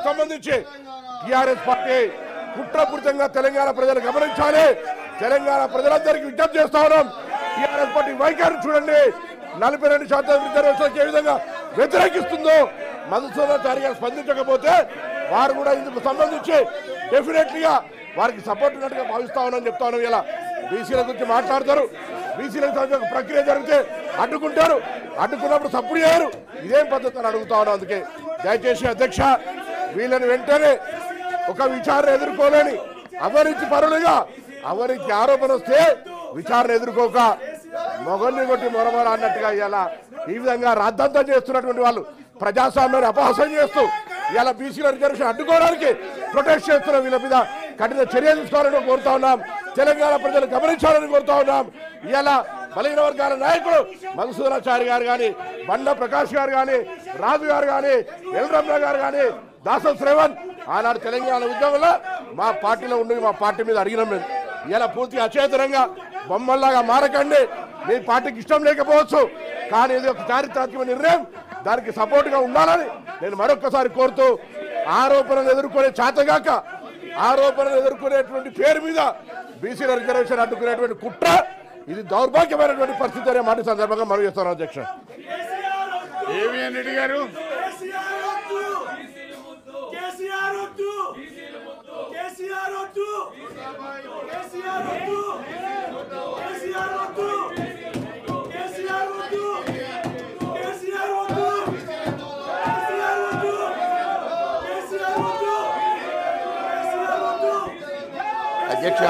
సంబంధించి TRS party కుట్రపూరితంగా తెలంగాణ ప్రజలు గమనించాలి. తెలంగాణ ప్రజలందరికీ విజ్ఞప్తి చేస్తా ఉన్నాం. టిఆర్ఎస్ పార్టీ వైఖరిని చూడండి. 42% రిజర్వేషన్లకు ఏ విధంగా వ్యతిరేకిస్తుందో మధుసూదనాచారి గారు స్పందించకపోతే వారు కూడా ఇందుకు సంబంధించి డెఫినెట్లీగా వారికి సపోర్ట్ ఉన్నట్టుగా భావిస్తా ఉన్నామని చెప్తా ఉన్నాం. ఇలా బీసీల గురించి మాట్లాడతారు. బీసీలకు సంబంధించిన ప్రక్రియ జరిగితే అడ్డుకుంటారు. అడ్డుకున్నప్పుడు సపోర్ట్ చేయరు. ఇదేం పద్ధతి అని అడుగుతా ఉన్నాం. అందుకే దయచేసి అధ్యక్ష వీళ్ళని వెంటనే ఒక విచారణ ఎదుర్కోలేని అవినీతి పరులుగా అవినీతి ఆరోపణ వస్తే విచారణ ఎదుర్కోక మొగల్ని కొట్టి మొరమొర అన్నట్టుగా ఇలా ఈ విధంగా రాద్ధాంతం చేస్తున్నటువంటి వాళ్ళు ప్రజాస్వామ్యాన్ని అపహాసం చేస్తూ ఇలా బీసీల రిజర్వేషన్ అడ్డుకోవడానికి ప్రొటెస్ట్ చేస్తున్న వీళ్ళ మీద కఠిన చర్య తీసుకోవాలని కోరుతా ఉన్నాం. తెలంగాణ ప్రజలు గమనించాలని కోరుతా ఉన్నాం. ఇలా బలహీన వర్గాల నాయకుడు మధుసూదనాచారి గారు కానీ, బండ ప్రకాష్ గారు కానీ, రాజు గారు కానీ, ఎల్ రమణ గారు కానీ, దాసం శ్రవణ్ ఆనాడు తెలంగాణ ఉద్యమంలో మా పార్టీలో ఉండి మా పార్టీ మీద అడిగినాం. మేము ఇలా పూర్తిగా అచేతనంగా బొమ్మల్లాగా మారకండి. మీ పార్టీకి ఇష్టం లేకపోవచ్చు, కానీ ఇది ఒక చారిత్రాత్మక నిర్ణయం. దానికి సపోర్ట్గా ఉండాలని నేను మరొక్కసారి కోరుతూ ఆరోపణలు ఎదుర్కొనే చేతగాక ఆరోపణలు ఎదుర్కొనేటువంటి పేరు మీద బీసీల రిజర్వేషన్ అడ్డుకునేటువంటి కుట్ర ఇది దౌర్భాగ్యమైనటువంటి పరిస్థితి అనే మాట సందర్భంగా మనం చేస్తున్నాం. అధ్యక్ష ఏవిఎన్ రెడ్డి గారు అధ్యక్ష